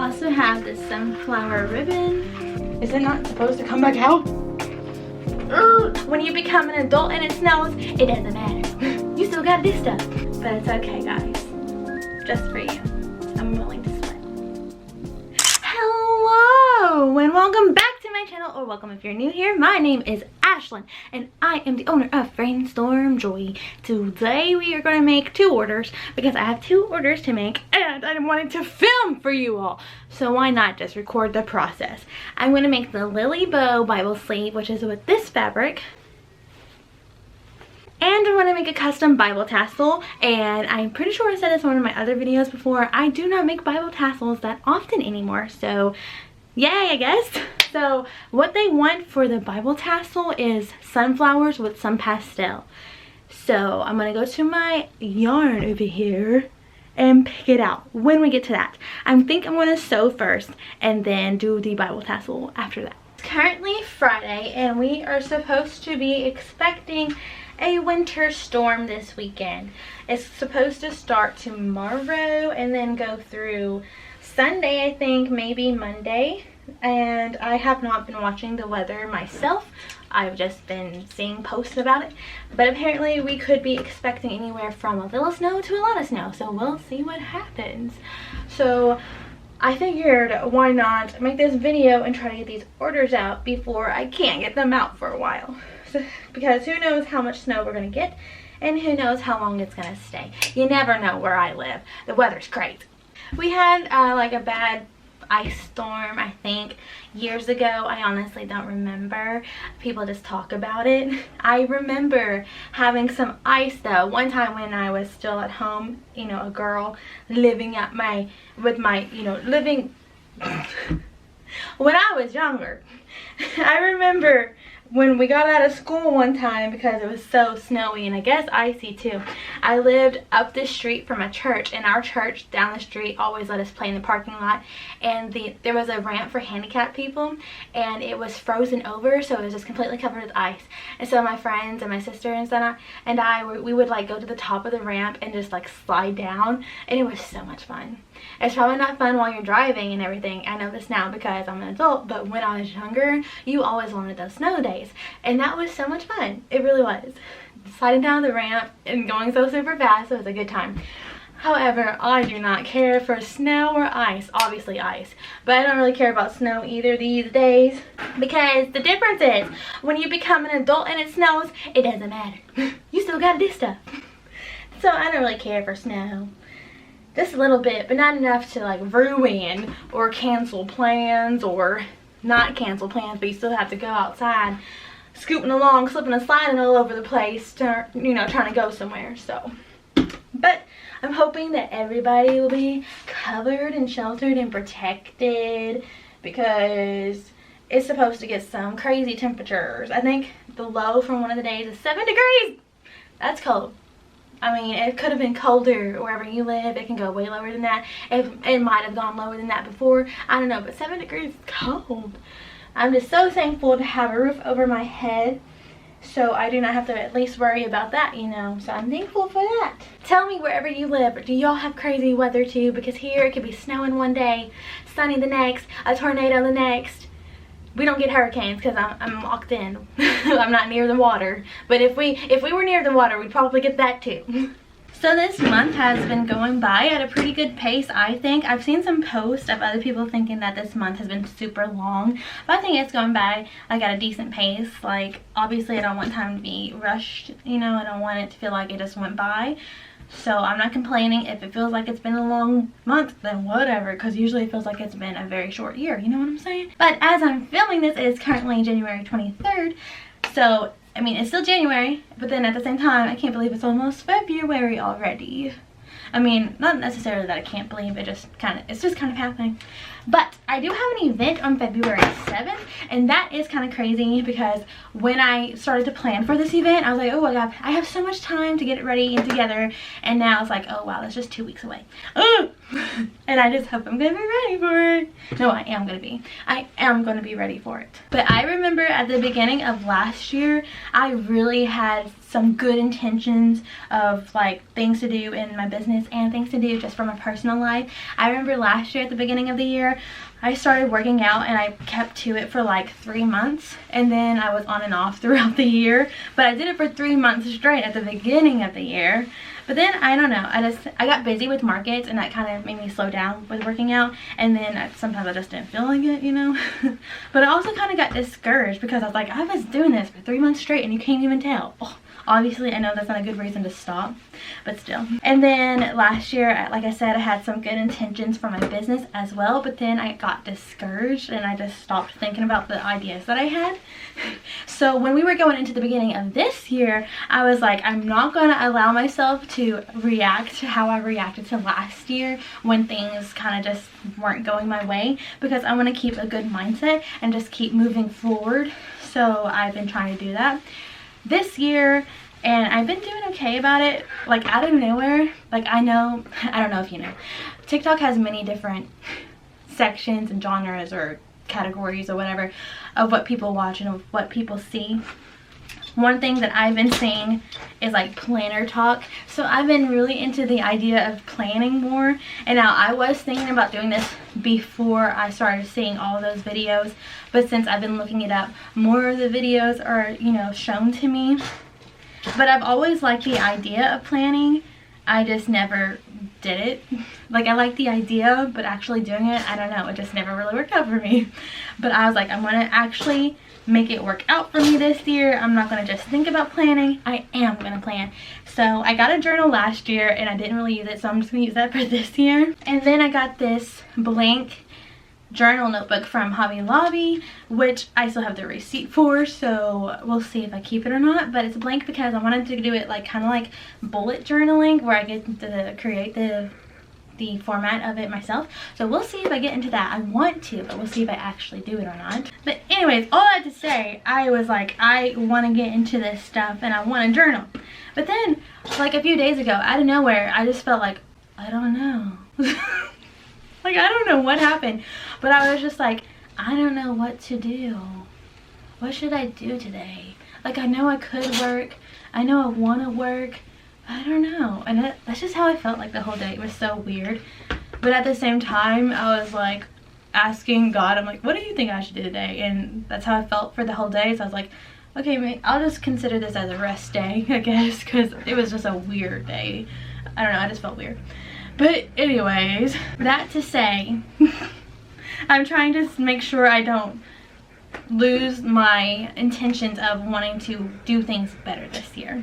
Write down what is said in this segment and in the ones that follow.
also have this sunflower ribbon. Is it not supposed to come back out? When you become an adult and it snows, it doesn't matter. You still gotta do stuff. But it's okay, guys. Just for you. I'm willing to split. Hello and welcome back to my channel, or welcome if you're new here. My name is Ashlyn and I am the owner of Brainstorm Joy. Today we are going to make 2 orders because I have 2 orders to make and I wanted to film for you all. So why not just record the process? I'm going to make the Lily Bow Bible sleeve, which is with this fabric. And I want to make a custom Bible tassel, and I'm pretty sure I said this in one of my other videos before. I do not make Bible tassels that often anymore, so yay, I guess. So what they want for the Bible tassel is sunflowers with some pastel. So I'm going to go to my yarn over here and pick it out when we get to that. I think I'm going to sew first and then do the Bible tassel after that. It's currently Friday and we are supposed to be expecting a winter storm this weekend. It's supposed to start tomorrow and then go through Sunday, I think, maybe Monday. And I have not been watching the weather myself. I've just been seeing posts about it. But apparently we could be expecting anywhere from a little snow to a lot of snow. So we'll see what happens. So I figured why not make this video and try to get these orders out before I can't get them out for a while. Because who knows how much snow we're going to get and who knows how long it's going to stay. You never know where I live. The weather's crazy. We had like a bad ice storm, I think, years ago. I honestly don't remember. People just talk about it. I remember having some ice though. One time when I was still at home, you know, a girl living at living when I was younger. I remember when we got out of school one time, because it was so snowy and I guess icy too, I lived up the street from a church, and our church down the street always let us play in the parking lot, and there was a ramp for handicapped people and it was frozen over, so it was just completely covered with ice. And so my friends and my sister and we would like go to the top of the ramp and just like slide down, and it was so much fun. It's probably not fun while you're driving and everything. I know this now because I'm an adult, but when I was younger, you always wanted those snow days. And that was so much fun. It really was. Sliding down the ramp and going so super fast, it was a good time. However, I do not care for snow or ice. Obviously ice. But I don't really care about snow either these days. Because the difference is, when you become an adult and it snows, it doesn't matter. You still gotta do stuff. So I don't really care for snow. Just a little bit, but not enough to like ruin or cancel plans, or not cancel plans, but you still have to go outside scooting along, slipping and sliding all over the place, you know, trying to go somewhere. So, but I'm hoping that everybody will be covered and sheltered and protected, because it's supposed to get some crazy temperatures. I think the low from one of the days is 7 degrees. That's cold. I mean, it could have been colder wherever you live. It can go way lower than that. It might have gone lower than that before. I don't know, but 7 degrees is cold. I'm just so thankful to have a roof over my head, so I do not have to at least worry about that, you know. So I'm thankful for that. Tell me wherever you live, do y'all have crazy weather too? Because here it could be snowing one day, sunny the next, a tornado the next. We don't get hurricanes because I'm locked in. I'm not near the water. But if we were near the water, we'd probably get that too. So this month has been going by at a pretty good pace, I think. I've seen some posts of other people thinking that this month has been super long, but I think it's going by like at a decent pace. Like, obviously I don't want time to be rushed, you know. I don't want it to feel like it just went by. So I'm not complaining. If it feels like it's been a long month, then whatever, because usually it feels like it's been a very short year, you know what I'm saying? But as I'm filming this, it is currently January 23rd, so I mean, it's still January, but then at the same time, I can't believe it's almost February already. I mean, not necessarily that I can't believe it, it's just kind of happening. But I do have an event on February 7th, and that is kind of crazy because when I started to plan for this event, I was like, oh my god, I have so much time to get it ready and together, and now it's like, oh wow, that's just 2 weeks away. And I just hope I'm gonna be ready for it. No, I am gonna be. I am gonna be ready for it. But I remember at the beginning of last year, I really had some good intentions of like things to do in my business and things to do just for my personal life. I remember last year at the beginning of the year, I started working out and I kept to it for like 3 months, and then I was on and off throughout the year, but I did it for 3 months straight at the beginning of the year. But then I don't know, I got busy with markets, and that kind of made me slow down with working out, and then sometimes I just didn't feel like it, you know. But I also kind of got discouraged because I was like, I was doing this for 3 months straight and you can't even tell. Oh, obviously I know that's not a good reason to stop, but still. And then last year, like I said, I had some good intentions for my business as well, but then I got discouraged and I just stopped thinking about the ideas that I had. So when we were going into the beginning of this year, I was like, I'm not going to allow myself to react to how I reacted to last year when things kind of just weren't going my way, because I want to keep a good mindset and just keep moving forward. So I've been trying to do that this year, and I've been doing okay about it. Like out of nowhere, like I don't know if you know, TikTok has many different sections and genres or categories or whatever of what people watch and of what people see. One thing that I've been seeing is like planner talk. So I've been really into the idea of planning more, and now I was thinking about doing this before I started seeing all those videos, but since I've been looking it up, more of the videos are, you know, shown to me. But I've always liked the idea of planning, I just never did it. Like I like the idea, but actually doing it, I don't know, it just never really worked out for me. But I was like, I'm gonna actually make it work out for me this year. I'm not gonna just think about planning, I am gonna plan. So I got a journal last year and I didn't really use it, so I'm just gonna use that for this year. And then I got this blank journal notebook from Hobby Lobby, which I still have the receipt for, so we'll see if I keep it or not. But it's blank because I wanted to do it like kind of like bullet journaling, where I get to create the format of it myself. So we'll see if I get into that. I want to, but we'll see if I actually do it or not. But anyways, all that to say, I was like, I want to get into this stuff and I want to journal. But then like a few days ago, out of nowhere, I just felt like, I don't know. Like I don't know what happened, but I was just like, I don't know what to do. What should I do today? Like I know I could work, I know I want to work, I don't know. And that's just how I felt like the whole day. It was so weird. But at the same time, I was like asking God, I'm like, what do you think I should do today? And that's how I felt for the whole day. So I was like, okay, I'll just consider this as a rest day, I guess, because it was just a weird day. I don't know, I just felt weird. But anyways, that to say, I'm trying to make sure I don't lose my intentions of wanting to do things better this year.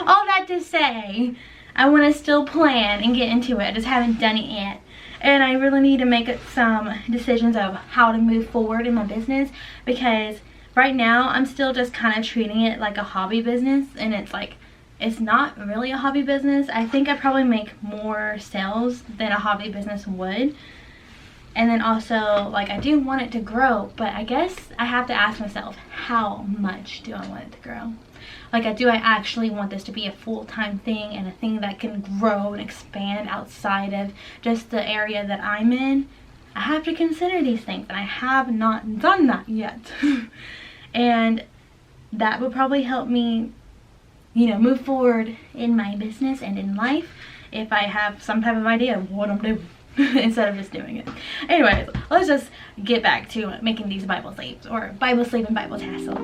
All that to say, I want to still plan and get into it. I just haven't done it yet. And I really need to make some decisions of how to move forward in my business, because right now I'm still just kind of treating it like a hobby business, and it's like, it's not really a hobby business. I think I probably make more sales than a hobby business would. And then also, like, I do want it to grow, but I guess I have to ask myself, how much do I want it to grow? Like, do I actually want this to be a full-time thing and a thing that can grow and expand outside of just the area that I'm in? I have to consider these things, and I have not done that yet. And that would probably help me, you know, move forward in my business and in life if I have some type of idea of what I'm doing instead of just doing it. Anyways, let's just get back to making these Bible sleeves, or Bible sleeve and Bible tassel.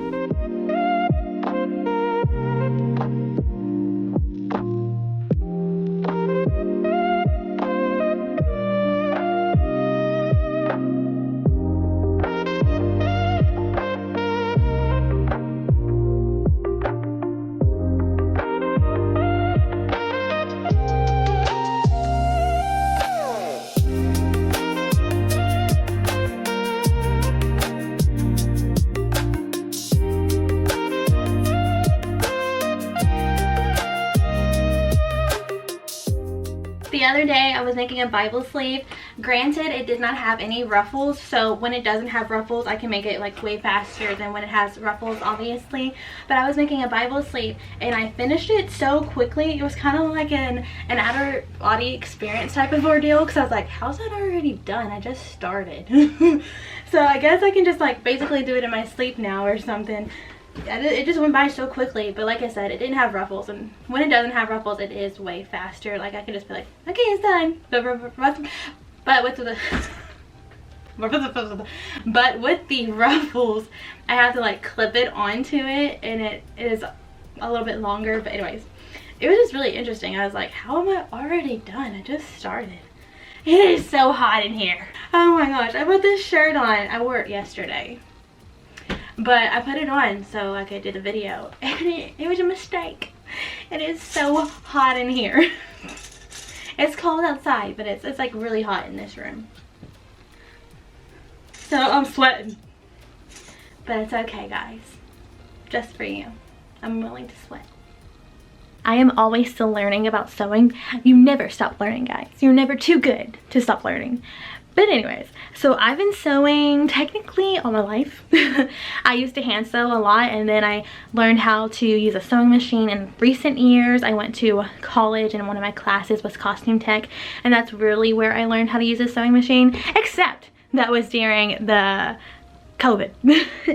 yesterday I was making a Bible sleeve. Granted, it did not have any ruffles, so when it doesn't have ruffles I can make it like way faster than when it has ruffles, obviously. But I was making a Bible sleeve and I finished it so quickly. It was kind of like an outer body experience type of ordeal, because I was like, how's that already done? I just started. So I guess I can just like basically do it in my sleep now or something. It just went by so quickly, but like I said, it didn't have ruffles, and when it doesn't have ruffles it is way faster. Like I can just be like, okay, it's done. But with the ruffles I have to like clip it onto it, and it is a little bit longer. But anyways, it was just really interesting. I was like, how am I already done? I just started. It is so hot in here. Oh my gosh, I put this shirt on. I wore it yesterday, but I put it on so I could do the video, and it was a mistake. It is so hot in here. It's cold outside, but it's like really hot in this room. So I'm sweating. But it's okay, guys. Just for you. I'm willing to sweat. I am always still learning about sewing. You never stop learning, guys. You're never too good to stop learning. But anyways, so I've been sewing technically all my life. I used to hand sew a lot, and then I learned how to use a sewing machine in recent years. I went to college and one of my classes was costume tech, and that's really where I learned how to use a sewing machine, except that was during the COVID.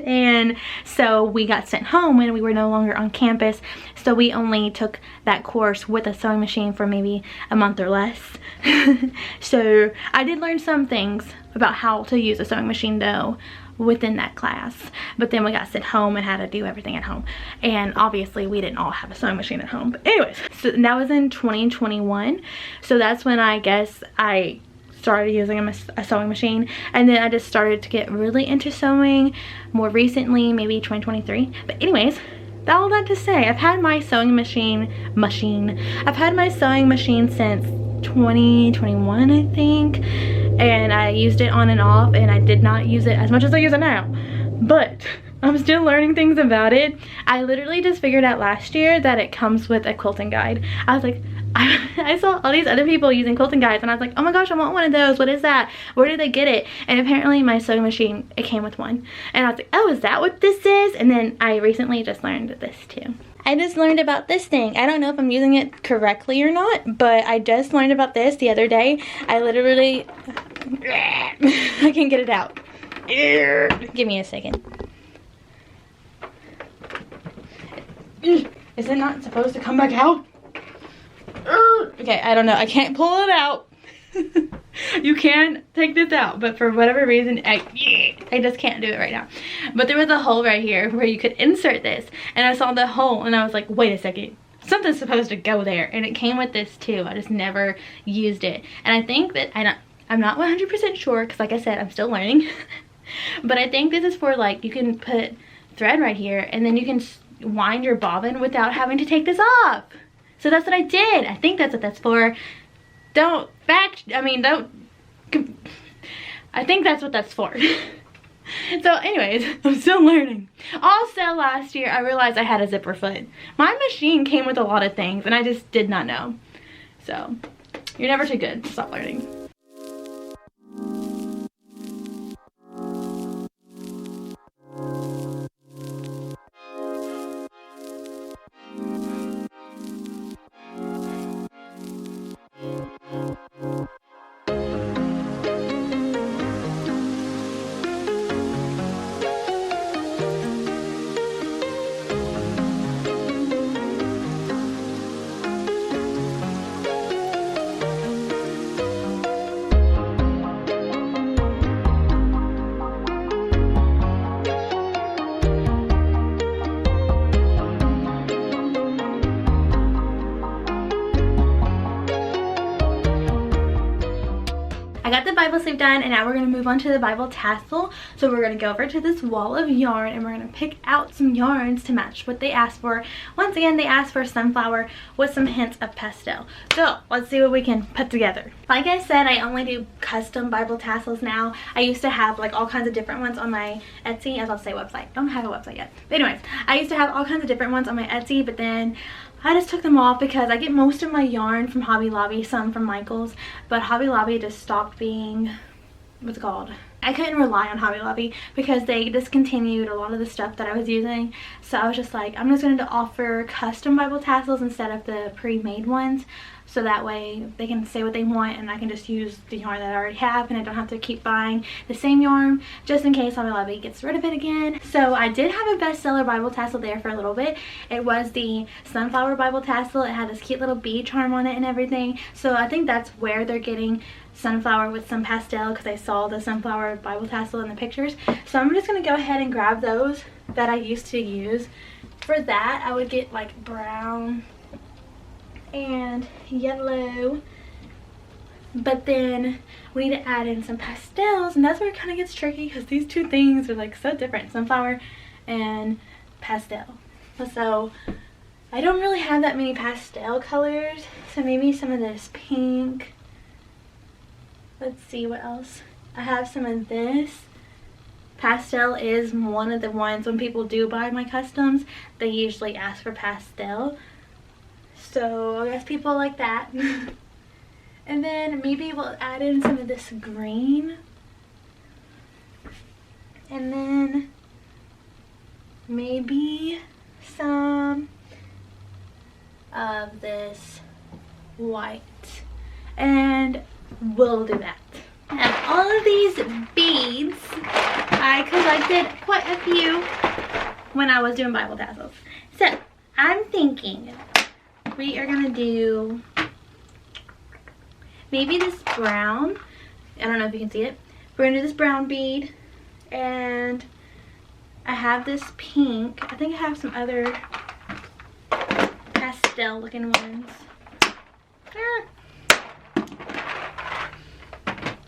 And so we got sent home when we were no longer on campus, so we only took that course with a sewing machine for maybe a month or less. So I did learn some things about how to use a sewing machine though within that class, but then we got sent home and had to do everything at home, and obviously we didn't all have a sewing machine at home. But anyways, so that was in 2021, so that's when I guess I started using a sewing machine, and then I just started to get really into sewing more recently, maybe 2023. But anyways, all that to say, I've had my sewing machine I've had my sewing machine since 2021, I think, and I used it on and off, and I did not use it as much as I use it now, but I'm still learning things about it. I literally just figured out last year that it comes with a quilting guide. I was like, I saw all these other people using quilting guides, and I was like, oh my gosh, I want one of those. What is that? Where did they get it? And apparently my sewing machine, it came with one. And I was like, oh, is that what this is? And then I recently just learned this too. I just learned about this thing. I don't know if I'm using it correctly or not, but I just learned about this the other day. I literally, I can get it out. Give me a second. Is it not supposed to come back out? Okay, I don't know. I can't pull it out. You can take this out, but for whatever reason, I just can't do it right now. But there was a hole right here where you could insert this, and I saw the hole, and I was like, wait a second. Something's supposed to go there, and it came with this too. I just never used it, and I think that I'm not 100% sure, because like I said, I'm still learning. But I think this is for, like, you can put thread right here, and then you can wind your bobbin without having to take this off. So that's what I did. I think that's what that's for. I think that's what that's for. So anyways, I'm still learning. Also, last year I realized I had a zipper foot. My machine came with a lot of things, and I just did not know. So you're never too good to stop learning. Bible sleeve done, and now we're going to move on to the Bible tassel. So we're going to go over to this wall of yarn, and we're going to pick out some yarns to match what they asked for. Once again, they asked for sunflower with some hints of pastel. So let's see what we can put together. Like I said, I only do custom Bible tassels now. I used to have like all kinds of different ones on my Etsy. I was about to say website. Don't have a website yet. But anyways, I used to have all kinds of different ones on my Etsy, but then I just took them off because I get most of my yarn from Hobby Lobby, some from Michael's, but Hobby Lobby just stopped being, what's it called? I couldn't rely on Hobby Lobby because they discontinued a lot of the stuff that I was using. So I was just like, I'm just going to offer custom Bible tassels instead of the pre-made ones. So that way they can say what they want and I can just use the yarn that I already have and I don't have to keep buying the same yarn just in case Hobby Lobby gets rid of it again. So I did have a bestseller Bible tassel there for a little bit. It was the sunflower Bible tassel. It had this cute little bee charm on it and everything. So I think that's where they're getting sunflower with some pastel because I saw the sunflower Bible tassel in the pictures. So I'm just going to go ahead and grab those that I used to use. For that I would get like brown and yellow, but then we need to add in some pastels, and that's where it kind of gets tricky because these two things are like so different, sunflower and pastel. So I don't really have that many pastel colors, so maybe some of this pink. Let's see what else. I have some of this. Pastel is one of the ones when people do buy my customs, they usually ask for pastel. So I guess people like that. And then maybe we'll add in some of this green. And then maybe some of this white. And we'll do that. And all of these beads, I collected quite a few when I was doing Bible tassels. So I'm thinking we are gonna do maybe this brown. I don't know if you can see it. We're gonna do this brown bead, and I have this pink. I think I have some other pastel looking ones.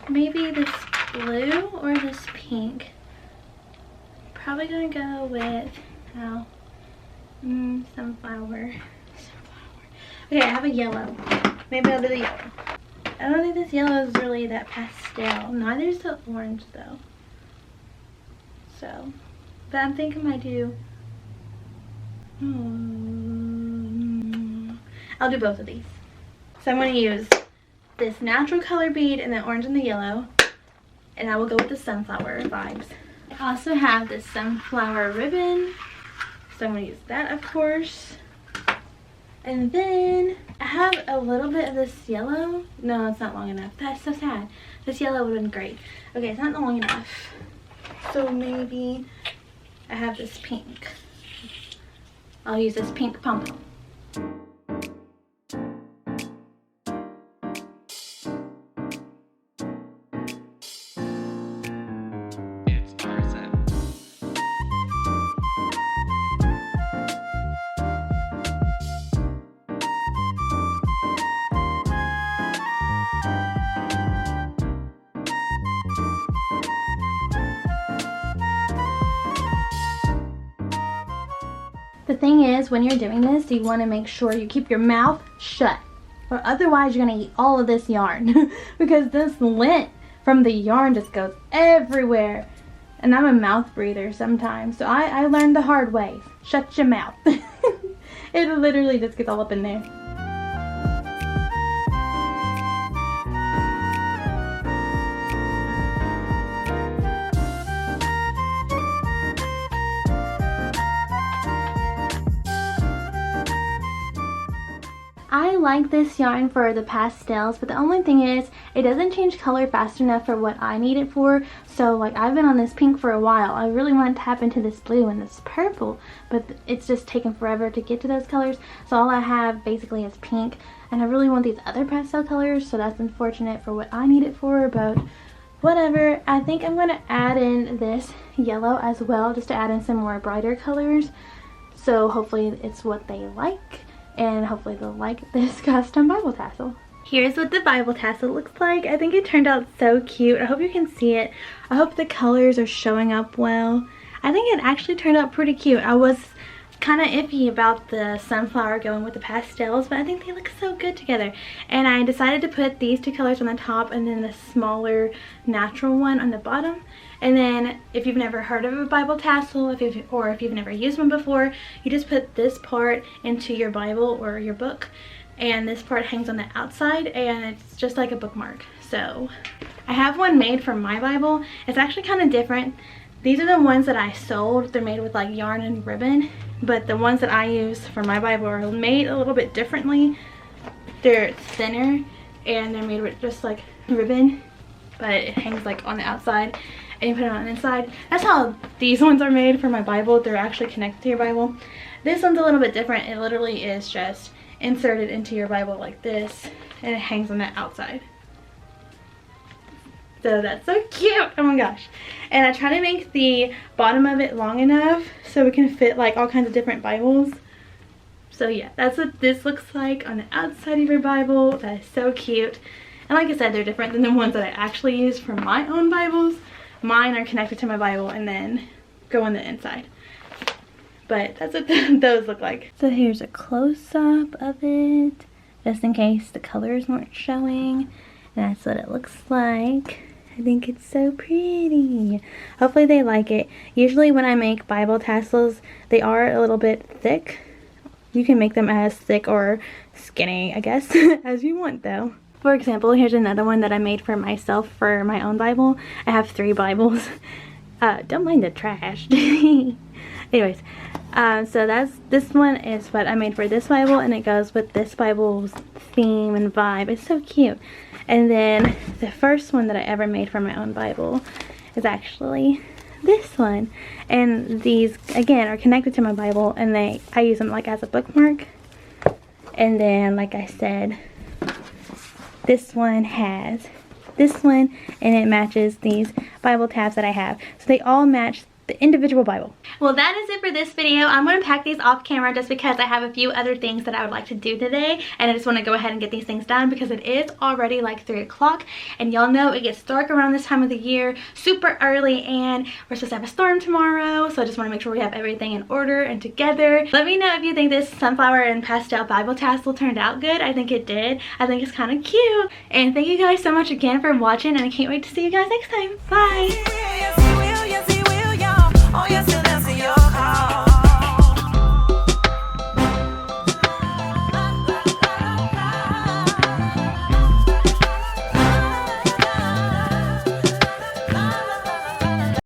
Maybe this blue or this pink. Probably gonna go with sunflower. Okay, I have a yellow. Maybe I'll do the yellow. I don't think this yellow is really that pastel. Neither is the orange though. So, but I'm thinking I might do. I'll do both of these. So I'm going to use this natural color bead and the orange and the yellow, and I will go with the sunflower vibes. I also have this sunflower ribbon, so I'm going to use that, of course. And then I have a little bit of this yellow. No, it's not long enough. That's so sad. This yellow would have been great. Okay, it's not long enough. So maybe I have this pink. I'll use this pink pom-pom. The thing is, when you're doing this, you want to make sure you keep your mouth shut, or otherwise you're going to eat all of this yarn because this lint from the yarn just goes everywhere. And I'm a mouth breather sometimes, so I learned the hard way. Shut your mouth. It literally just gets all up in there. I like this yarn for the pastels, but the only thing is it doesn't change color fast enough for what I need it for. So like, I've been on this pink for a while. I really want to tap into this blue and this purple, but it's just taken forever to get to those colors. So all I have basically is pink, and I really want these other pastel colors, so that's unfortunate for what I need it for, but whatever. I think I'm going to add in this yellow as well, just to add in some more brighter colors. So hopefully it's what they like, and hopefully they'll like this custom Bible tassel. Here's what the Bible tassel looks like. I think it turned out so cute. I hope you can see it. I hope the colors are showing up well. I think it actually turned out pretty cute. I was kind of iffy about the sunflower going with the pastels, but I think they look so good together. And I decided to put these two colors on the top and then the smaller natural one on the bottom. And then if you've never heard of a Bible tassel, if you've never used one before, you just put this part into your Bible or your book, and this part hangs on the outside, and it's just like a bookmark. So I have one made for my Bible. It's actually kind of different. These are the ones that I sold. They're made with like yarn and ribbon, but the ones that I use for my Bible are made a little bit differently. They're thinner and they're made with just like ribbon, but it hangs like on the outside and you put it on the inside. That's how these ones are made for my Bible. They're actually connected to your Bible. This one's a little bit different. It literally is just inserted into your Bible like this, and it hangs on the outside. So that's so cute. Oh my gosh. And I try to make the bottom of it long enough so we can fit like all kinds of different Bibles. So yeah, that's what this looks like on the outside of your Bible. That is so cute. And like I said, they're different than the ones that I actually use for my own Bibles. Mine are connected to my Bible and then go on the inside. But that's what those look like. So here's a close-up of it, just in case the colors weren't showing. And that's what it looks like. I think it's so pretty. Hopefully they like it. Usually when I make Bible tassels, they are a little bit thick. You can make them as thick or skinny, I guess, as you want though. For example, here's another one that I made for myself for my own Bible. I have 3 Bibles. Don't mind the trash. Anyways, so this one is what I made for this Bible, and it goes with this Bible's theme and vibe. It's so cute. And then the first one that I ever made for my own Bible is actually this one. And these, again, are connected to my Bible, and I use them like as a bookmark. And then, like I said, this one has this one, and it matches these Bible tabs that I have. So they all match the individual Bible. Well, that is it for this video. I'm going to pack these off camera just because I have a few other things that I would like to do today, and I just want to go ahead and get these things done because it is already like 3 o'clock, and y'all know it gets dark around this time of the year super early, and we're supposed to have a storm tomorrow, so I just want to make sure we have everything in order and together. Let me know if you think this sunflower and pastel Bible tassel turned out good. I think it did. I think it's kind of cute, and thank you guys so much again for watching, and I can't wait to see you guys next time. Bye!